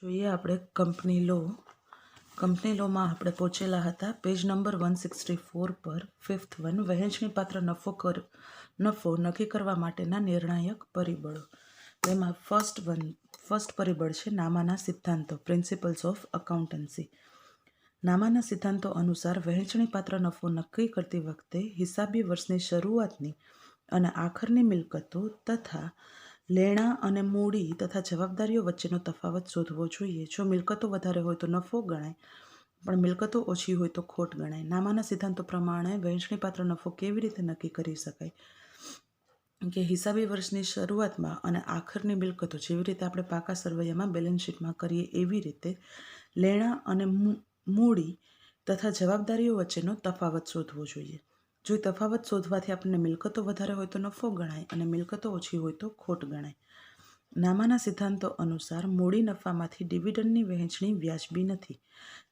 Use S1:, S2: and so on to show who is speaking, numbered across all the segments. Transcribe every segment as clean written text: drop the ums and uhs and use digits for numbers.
S1: જોઈએ આપણે કંપની લોમાં આપણે પહોંચેલા હતા પેજ નંબર 164 પર ફિફ્થ વન વહેંચણીપાત્ર નફો નક્કી કરવા માટેના નિર્ણાયક પરિબળો. તેમાં ફર્સ્ટ પરિબળ છે નામાના સિદ્ધાંતો, પ્રિન્સિપલ્સ ઓફ અકાઉન્ટન્સી. નામાના સિદ્ધાંતો અનુસાર વહેંચણીપાત્ર નફો નક્કી કરતી વખતે હિસાબી વર્ષની શરૂઆતની અને આખરની મિલકતો તથા લેણા અને મૂડી તથા જવાબદારીઓ વચ્ચેનો તફાવત શોધવો જોઈએ. જો મિલકતો વધારે હોય તો નફો ગણાય, પણ મિલકતો ઓછી હોય તો ખોટ ગણાય. નામાના સિદ્ધાંતો પ્રમાણે વહેંચણીપાત્ર નફો કેવી રીતે નક્કી કરી શકાય કે હિસાબી વર્ષની શરૂઆતમાં અને આખરની મિલકતો જેવી રીતે આપણે પાકા સરવૈયામાં બેલેન્સ શીટમાં કરીએ એવી રીતે લેણા અને મૂડી તથા જવાબદારીઓ વચ્ચેનો તફાવત શોધવો જોઈએ. જો તફાવત શોધવાથી આપણને મિલકતો વધારે હોય તો નફો ગણાય અને મિલકતો ઓછી હોય તો ખોટ ગણાય. નામાના સિદ્ધાંતો અનુસાર મૂડી નફામાંથી ડિવિડન્ડની વહેંચણી વ્યાજબી નથી.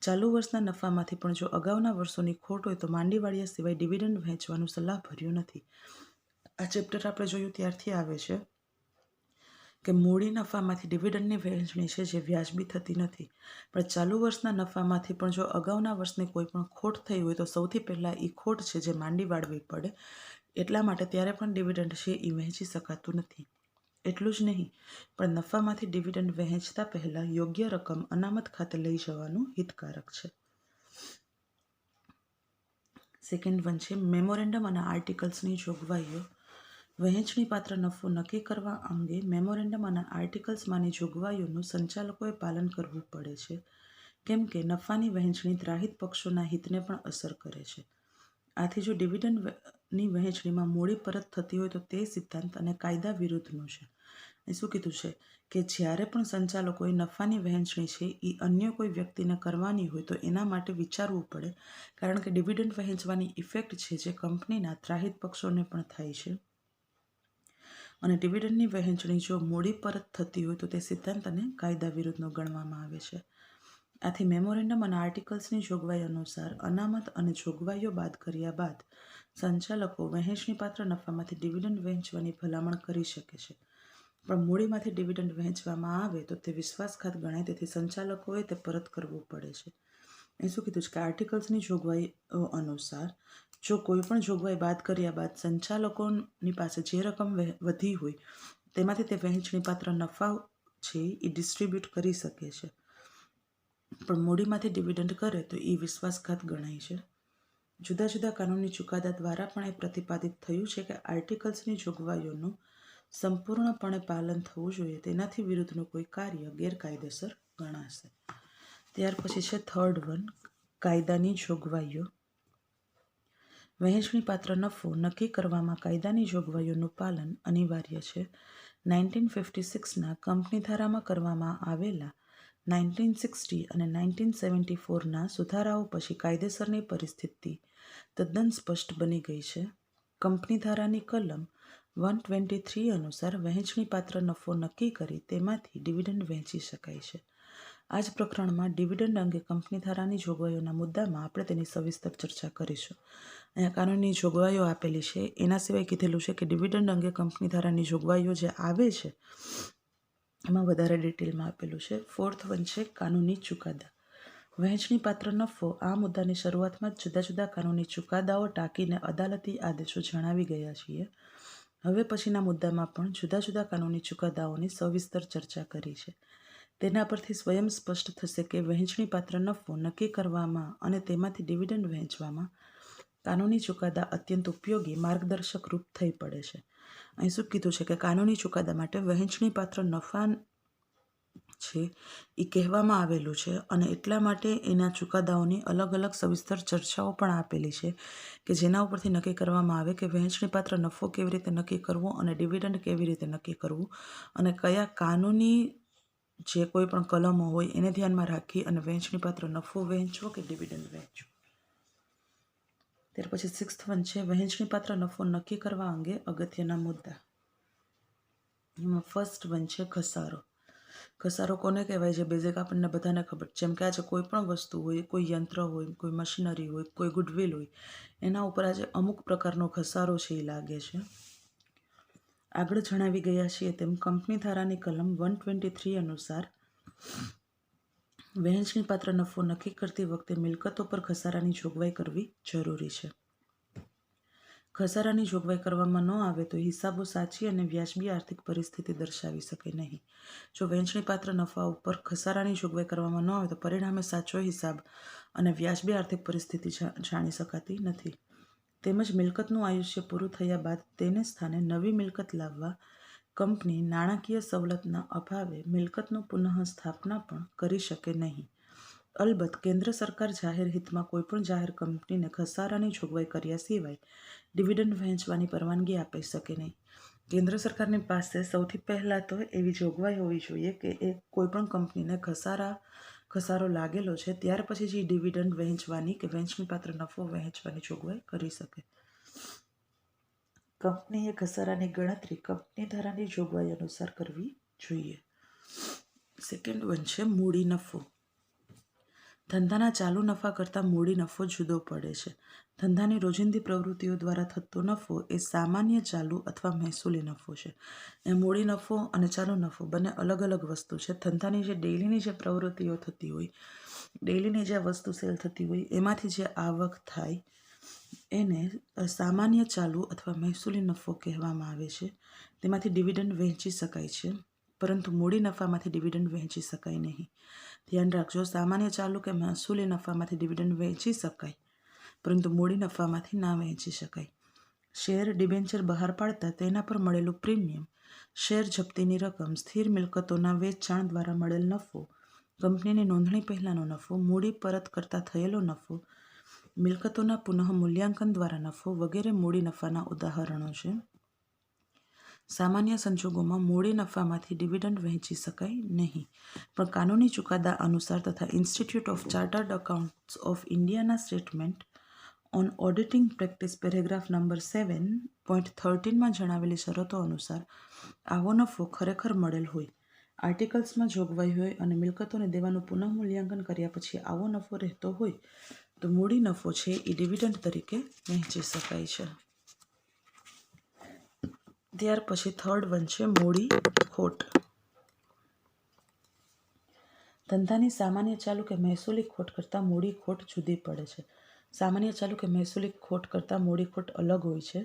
S1: ચાલુ વર્ષના નફામાંથી પણ જો અગાઉના વર્ષોની ખોટ હોય તો માંડીવાળ્યા સિવાય ડિવિડન્ડ વહેંચવાનું સલાહભર્યું નથી. આ ચેપ્ટર આપણે જોયું ત્યારથી આવે છે કે મૂડી નફામાંથી ડિવિડન્ડની વહેંચણી છે જે વ્યાજબી થતી નથી. પણ ચાલુ વર્ષના નફામાંથી પણ જો અગાઉના વર્ષની કોઈ પણ ખોટ થઈ હોય તો સૌથી પહેલાં એ ખોટ છે જે માંડી વાળવી પડે. એટલા માટે ત્યારે પણ ડિવિડન્ડ છે એ વહેંચી શકાતું નથી. એટલું જ નહીં, પણ નફામાંથી ડિવિડન્ડ વહેંચતા પહેલાં યોગ્ય રકમ અનામત ખાતે લઈ જવાનું હિતકારક છે. સેકન્ડ વન છે મેમોરેન્ડમ અને આર્ટિકલ્સની જોગવાઈઓ. વહેંચણીપાત્ર નફો નક્કી કરવા અંગે મેમોરેન્ડમ અને આર્ટિકલ્સમાંની જોગવાઈઓનું સંચાલકોએ પાલન કરવું પડે છે, કેમ કે નફાની વહેંચણી દ્રાહિત પક્ષોના હિતને પણ અસર કરે છે. આથી જો ડિવિડન્ડની વહેંચણીમાં મૂડી પરત થતી હોય તો તે સિદ્ધાંત અને કાયદા વિરુદ્ધનું છે. એ શું કીધું છે કે જ્યારે પણ સંચાલકોએ નફાની વહેંચણી છે એ અન્ય કોઈ વ્યક્તિને કરવાની હોય તો એના માટે વિચારવું પડે, કારણ કે ડિવિડન્ડ વહેંચવાની ઇફેક્ટ છે જે કંપનીના ત્રાહિત પક્ષોને પણ થાય છે. અને ડિવિડન્ડની વહેંચણી જો મૂડી પરત થતી હોય તો તે સિદ્ધાંત અને કાયદા વિરુદ્ધનો ગણવામાં આવે છે. આથી મેમોરેન્ડમ અને આર્ટિકલ્સની જોગવાઈ અનુસાર અનામત અને જોગવાઈઓ બાદ કર્યા બાદ સંચાલકો વહેંચણીપાત્ર નફામાંથી ડિવિડન્ડ વહેંચવાની ભલામણ કરી શકે છે. પણ મૂડીમાંથી ડિવિડન્ડ વહેંચવામાં આવે તો તે વિશ્વાસઘાત ગણાય, તેથી સંચાલકોએ તે પરત કરવું પડે છે. એ શું કીધું છે કે આર્ટિકલ્સની જોગવાઈઓ અનુસાર જો કોઈ પણ જોગવાઈ બાદ કર્યા બાદ સંચાલકોની પાસે જે રકમ વધી હોય તેમાંથી તે વહેંચણીપાત્ર નફા છે એ ડિસ્ટ્રીબ્યુટ કરી શકે છે, પણ મૂડીમાંથી ડિવિડન્ડ કરે તો એ વિશ્વાસઘાત ગણાય છે. જુદા જુદા કાનૂની ચુકાદા દ્વારા પણ એ પ્રતિપાદિત થયું છે કે આર્ટિકલ્સની જોગવાઈઓનું સંપૂર્ણપણે પાલન થવું જોઈએ, તેનાથી વિરુદ્ધનું કોઈ કાર્ય ગેરકાયદેસર ગણાશે. ત્યાર પછી છે થર્ડ વન કાયદાની જોગવાઈઓ. વહેંચણીપાત્ર નફો નક્કી કરવામાં કાયદાની જોગવાઈઓનું પાલન અનિવાર્ય છે. 1956ના કંપની ધારામાં કરવામાં આવેલા 1960 અને 1974ના સુધારાઓ પછી કાયદેસરની પરિસ્થિતિ તદ્દન સ્પષ્ટ બની ગઈ છે. કંપની ધારાની કલમ 123 અનુસાર વહેંચણીપાત્ર નફો નક્કી કરી તેમાંથી ડિવિડન્ડ વહેંચી શકાય છે. આ જ પ્રકરણમાં ડિવિડન્ડ અંગે કંપની ધારાની જોગવાઈઓના મુદ્દામાં આપણે તેની સવિસ્તર ચર્ચા કરીશું. અહીંયા કાનૂની જોગવાઈઓ આપેલી છે, એના સિવાય કીધેલું છે કે ડિવિડન્ડ અંગે કંપની ધારાની જોગવાઈઓ જે આવે છે એમાં વધારે ડિટેલમાં આપેલું છે. ફોર્થ વન છે કાનૂની ચુકાદા. વહેંચણીપાત્ર નફો આ મુદ્દાની શરૂઆતમાં જ જુદા જુદા કાનૂની ચુકાદાઓ ટાંકીને અદાલતી આદેશો જણાવી ગયા છીએ. હવે પછીના મુદ્દામાં પણ જુદા જુદા કાનૂની ચુકાદાઓની સવિસ્તર ચર્ચા કરી છે. તેના પરથી સ્વયં સ્પષ્ટ થશે કે વહેંચણીપાત્ર નફો નક્કી કરવામાં અને તેમાંથી ડિવિડન્ડ વહેંચવામાં કાનૂની ચુકાદા અત્યંત ઉપયોગી માર્ગદર્શક રૂપ થઈ પડે છે. અહીં શું કીધું છે કે કાનૂની ચુકાદા માટે વહેંચણીપાત્ર નફા છે એ કહેવામાં આવેલું છે અને એટલા માટે એના ચુકાદાઓની અલગ અલગ સવિસ્તર ચર્ચાઓ પણ આપેલી છે કે જેના ઉપરથી નક્કી કરવામાં આવે કે વહેંચણીપાત્ર નફો કેવી રીતે નક્કી કરવો અને ડિવિડન્ડ કેવી રીતે નક્કી કરવું અને કયા કાનૂની જે કોઈ પણ કલમો હોય એને ધ્યાનમાં રાખી અને વહેંચણીપાત્ર નફો વહેંચવો કે ડિવિડન્ડ વહેંચવો. ત્યાર પછી સિક્સ્થ વન છે વહેંચણીપાત્ર નફો નક્કી કરવા અંગે અગત્યના મુદ્દા. એમાં ફર્સ્ટ વન છે ઘસારો. ઘસારો કોને કહેવાય? જે બેઝિક આપણને બધાને ખબર, જેમ કે આજે કોઈ પણ વસ્તુ હોય, કોઈ યંત્ર હોય, કોઈ મશીનરી હોય, કોઈ ગુડવિલ હોય, એના ઉપર આજે અમુક પ્રકારનો ઘસારો છે એ લાગે છે. આગળ જણાવી ગયા છીએ તેમ કંપની ધારાની કલમ 123 અનુસાર વહેંચણીપાત્ર નફો નક્કી કરતી વખતે મિલકતો પર ઘસારાની જોગવાઈ કરવી જરૂરી છે. ઘસારાની જોગવાઈ કરવામાં ન આવે તો હિસાબો સાચી અને વ્યાજબી આર્થિક પરિસ્થિતિ દર્શાવી શકે નહીં. જો વહેંચણીપાત્ર નફા ઉપર ઘસારાની જોગવાઈ કરવામાં ન આવે તો પરિણામે સાચો હિસાબ અને વ્યાજબી આર્થિક પરિસ્થિતિ જાણી શકાતી નથી. તેમજ મિલકતનું આયુષ્ય પૂરું થયા બાદ તેને સ્થાને નવી મિલકત લાવવા કંપની નાણાકીય સવલતના અભાવે મિલકતનું પુનઃસ્થાપના પણ કરી શકે નહીં. અલબત્ત કેન્દ્ર સરકાર જાહેર હિતમાં કોઈપણ જાહેર કંપનીને ઘસારાની જોગવાઈ કર્યા સિવાય ડિવિડન્ડ વહેંચવાની પરવાનગી આપી શકે નહીં. કેન્દ્ર સરકારની પાસે સૌથી પહેલાં તો એવી જોગવાઈ હોવી જોઈએ કે એ કોઈપણ કંપનીને ઘસારો લાગેલો છે ત્યાર પછી જે ડિવિડન્ડ વહેંચવાની કે વહેંચણીપાત્ર નફો વહેંચવાની જોગવાઈ કરી શકે. કંપનીએ ઘસારાની ગણતરી કંપની ધારાની જોગવાઈ અનુસાર કરવી જોઈએ. સેકન્ડ વન છે મૂડી નફો. ધંધાના ચાલુ નફા કરતાં મૂડી નફો જુદો પડે છે. ધંધાની રોજિંદી પ્રવૃત્તિઓ દ્વારા થતો નફો એ સામાન્ય ચાલુ અથવા મહેસૂલી નફો છે. એ મૂડી નફો અને ચાલુ નફો બંને અલગ અલગ વસ્તુ છે. ધંધાની જે ડેઈલીની જે પ્રવૃત્તિઓ થતી હોય, ડેઈલીની જે વસ્તુ સેલ થતી હોય એમાંથી જે આવક થાય એને સામાન્ય ચાલુ અથવા મહેસૂલી નફો કહેવામાં આવે છે. તેમાંથી ડિવિડન્ડ વહેંચી શકાય છે, પરંતુ મૂડી નફામાંથી ડિવિડન્ડ વહેંચી શકાય નહીં. ધ્યાન રાખજો, સામાન્ય ચાલુ કે મહેસૂલી નફામાંથી ડિવિડન્ડ વહેંચી શકાય, પરંતુ મૂડી નફામાંથી ના વહેંચી શકાય. શેર ડિબેન્ચર બહાર પાડતા તેના પર મળેલું પ્રીમિયમ, શેર જપ્તીની રકમ, સ્થિર મિલકતોના વેચાણ દ્વારા મળેલ નફો, કંપનીની નોંધણી પહેલાંનો નફો, મૂડી પરત કરતા થયેલો નફો, મિલકતોના પુનઃ મૂલ્યાંકન દ્વારા નફો વગેરે મૂડી નફાના ઉદાહરણો છે. સામાન્ય સંજોગોમાં મૂડી નફામાંથી ડિવિડન્ડ વહેંચી શકાય નહીં, પણ કાનૂની ચુકાદા અનુસાર તથા institute of chartered accountants of ઇન્ડિયાના statement on auditing practice paragraph number 7.13માં જણાવેલી શરતો અનુસાર આવો નફો ખરેખર મળેલ હોય, આર્ટિકલ્સમાં જોગવાઈ હોય અને મિલકતોને દેવાનું પુનઃમૂલ્યાંકન કર્યા પછી આવો નફો રહેતો હોય તો મૂડી નફો છે એ ડિવિડન્ડ તરીકે વહેંચી શકાય છે. ત્યાર પછી થર્ડ વન છે મૂડી ખોટ. ધંધાની સામાન્ય ચાલુ કે મહેસૂલી ખોટ કરતાં મૂડી ખોટ જુદી પડે છે. સામાન્ય ચાલુ કે મહેસૂલી ખોટ કરતાં મૂડી ખોટ અલગ હોય છે.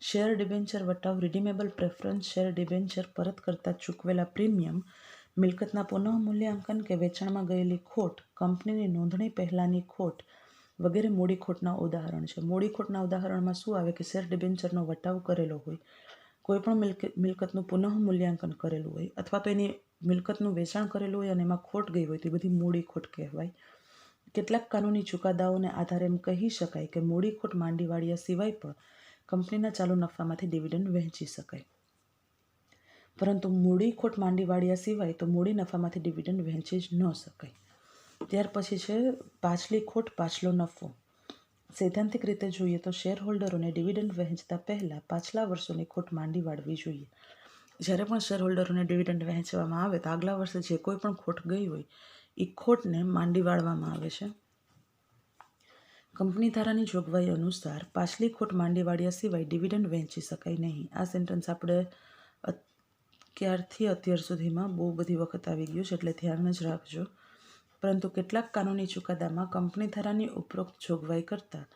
S1: શેર ડિબેન્ચર વટાવ રિડીમેબલ પ્રેફરન્સ શેર ડિબેન્ચર પરત કરતાં ચૂકવેલા પ્રીમિયમ, મિલકતના પુનઃમૂલ્યાંકન કે વેચાણમાં ગયેલી ખોટ, કંપનીની નોંધણી પહેલાંની ખોટ વગેરે મૂડી ખોટના ઉદાહરણ છે. મૂડી ખોટના ઉદાહરણમાં શું આવે કે શેર ડિબેન્ચરનો વટાવ કરેલો હોય, કોઈપણ મિલકતનું પુનઃમૂલ્યાંકન કરેલું હોય અથવા તો એની મિલકતનું વેચાણ કરેલું હોય અને એમાં ખોટ ગઈ હોય તો બધી મૂડી ખોટ કહેવાય. કેટલાક કાનૂની ચુકાદાઓને આધારે એમ કહી શકાય કે મૂડી ખોટ માંડી વાળ્યા સિવાય પણ કંપનીના ચાલુ નફામાંથી ડિવિડન્ડ વહેંચી શકાય, પરંતુ મૂડી ખોટ માંડી વાળ્યા સિવાય તો મૂડી નફામાંથી ડિવિડન્ડ વહેંચી જ ન શકાય. ત્યાર પછી છે પાછલી ખોટ પાછલો નફો. સૈદ્ધાંતિક રીતે જોઈએ તો શેર હોલ્ડરોને ડિવિડન્ડ વહેંચતા પહેલાં પાછલા વર્ષોની ખોટ માંડી વાળવી જોઈએ. જ્યારે પણ શેર હોલ્ડરોને ડિવિડન્ડ વહેંચવામાં આવે તો આગલા વર્ષે જે કોઈ પણ ખોટ ગઈ હોય એ ખોટને માંડી વાળવામાં આવે છે. કંપની ધારાની જોગવાઈ અનુસાર પાછલી ખોટ માંડી વાળ્યા સિવાય ડિવિડન્ડ વહેંચી શકાય નહીં. આ સેન્ટેન્સ આપણે ક્યારથી અત્યાર સુધીમાં બહુ બધી વખત આવી ગયું છે એટલે ધ્યાન જ રાખજો. પરંતુ કેટલાક કાનૂની ચુકાદામાં કંપની ધારાની ઉપરોક્ત જોગવાઈ કરતાં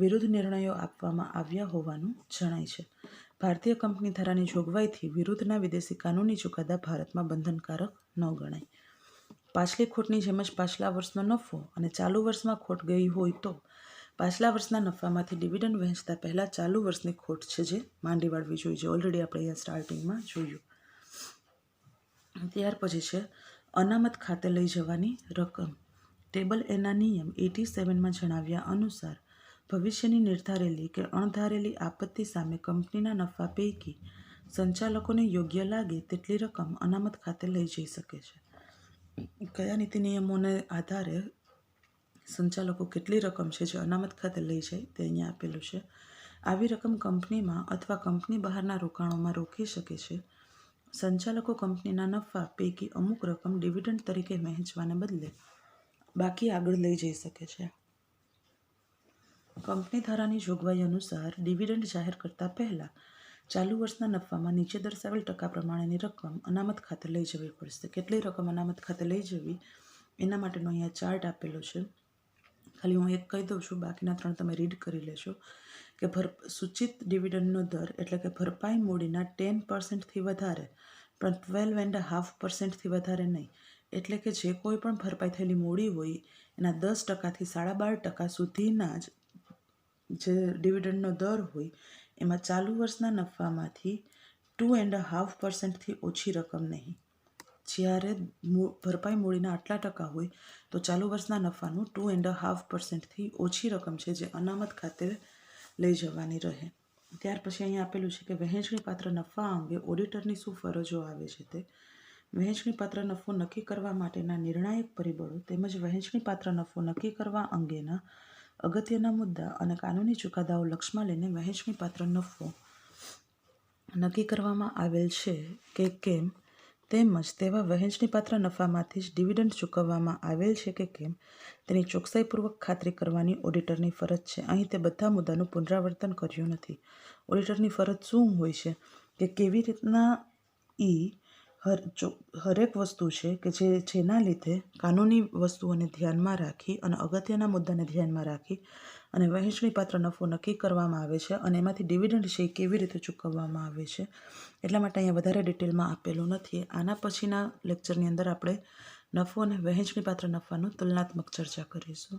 S1: વિરુદ્ધ નિર્ણયો આપવામાં આવ્યા હોવાનું જણાય છે. ભારતીય કંપની ધારાની જોગવાઈથી વિરુદ્ધના વિદેશી કાનૂની ચુકાદા ભારતમાં બંધનકારક ન ગણાય. પાછલી ખોટની જેમ જ પાછલા વર્ષનો નફો અને ચાલુ વર્ષમાં ખોટ ગઈ હોય તો પાછલા વર્ષના નફામાંથી ડિવિડન્ડ વહેંચતા પહેલાં ચાલુ વર્ષની ખોટ છે જે માંડી વાળવી જોઈએ. ઓલરેડી આપણે અહીંયા સ્ટાર્ટિંગમાં જોયું. ત્યાર પછી છે અનામત ખાતે લઈ જવાની રકમ. ટેબલ એના નિયમ 87માં જણાવ્યા અનુસાર ભવિષ્યની નિર્ધારેલી કે અણધારેલી આપત્તિ સામે કંપનીના નફા પૈકી સંચાલકોને યોગ્ય લાગે તેટલી રકમ અનામત ખાતે લઈ જઈ શકે છે. કયા નીતિ નિયમોને આધારે સંચાલકો કેટલી રકમ છે જે અનામત ખાતે લઈ જાય તે અહીંયા આપેલું છે. આવી રકમ કંપનીમાં અથવા કંપની બહારના રોકાણોમાં રોકી શકે છે. સંચાલકો કંપનીના નફા પૈકી અમુક રકમ ડિવિડન્ડ તરીકે વહેંચવાને બદલે બાકી આગળ લઈ જઈ શકે છે. કંપની ધારાની જોગવાઈ અનુસાર ડિવિડન્ડ જાહેર કરતા પહેલાં ચાલુ વર્ષના નફામાં નીચે દર્શાવેલ ટકા પ્રમાણેની રકમ અનામત ખાતે લઈ જવી પડશે. કેટલી રકમ અનામત ખાતે લઈ જવી એના માટેનો અહીંયા ચાર્ટ આપેલો છે. ખાલી હું એક કહી દઉં છું, બાકીના 3 તમે રીડ કરી લેશો કે સૂચિત ડિવિડન્ડનો દર એટલે કે ભરપાઈ મૂડીના 10%થી વધારે પણ 12.5%થી વધારે નહીં. એટલે કે જે કોઈ પણ ભરપાઈ થયેલી મૂડી હોય એના 10%થી 12.5% સુધીના જે ડિવિડન્ડનો દર હોય એમાં ચાલુ વર્ષના નફામાંથી 2.5%થી ઓછી રકમ નહીં. જ્યારે ભરપાઈ મૂડીના આટલા ટકા હોય તો ચાલુ વર્ષના નફાનું 2.5%થી ઓછી રકમ છે જે અનામત ખાતે લઈ જવાની રહે. ત્યાર પછી અહીંયા આપેલું છે કે વહેંચણીપાત્ર નફા અંગે ઓડિટરની શું ફરજો આવે છે. તે વહેંચણીપાત્ર નફો નક્કી કરવા માટેના નિર્ણાયક પરિબળો તેમજ વહેંચણીપાત્ર નફો નક્કી કરવા અંગેના અગત્યના મુદ્દા અને કાનૂની ચુકાદાઓ લક્ષમાં લઈને વહેંચણીપાત્ર નફો નક્કી કરવામાં આવેલ છે કે કેમ તેમજ તેવા વહેંચણીપાત્ર નફામાંથી જ ડિવિડન્ડ ચૂકવવામાં આવેલ છે કે કેમ તેની ચોકસાઈપૂર્વક ખાતરી કરવાની ઓડિટરની ફરજ છે. અહીં તે બધા મુદ્દાનું પુનરાવર્તન કર્યું નથી. ઓડિટરની ફરજ શું હોય છે કે કેવી રીતના હરેક વસ્તુ છે કે જેના લીધે કાનૂની વસ્તુઓને ધ્યાનમાં રાખી અને અગત્યના મુદ્દાને ધ્યાનમાં રાખી અને વહેંચણીપાત્ર નફો નક્કી કરવામાં આવે છે અને એમાંથી ડિવિડન્ડ છે એ કેવી રીતે ચૂકવવામાં આવે છે. એટલા માટે અહીંયા વધારે ડિટેલમાં આપેલું નથી. આના પછીના લેક્ચરની અંદર આપણે નફો અને વહેંચણીપાત્ર નફાનું તુલનાત્મક ચર્ચા કરીશું.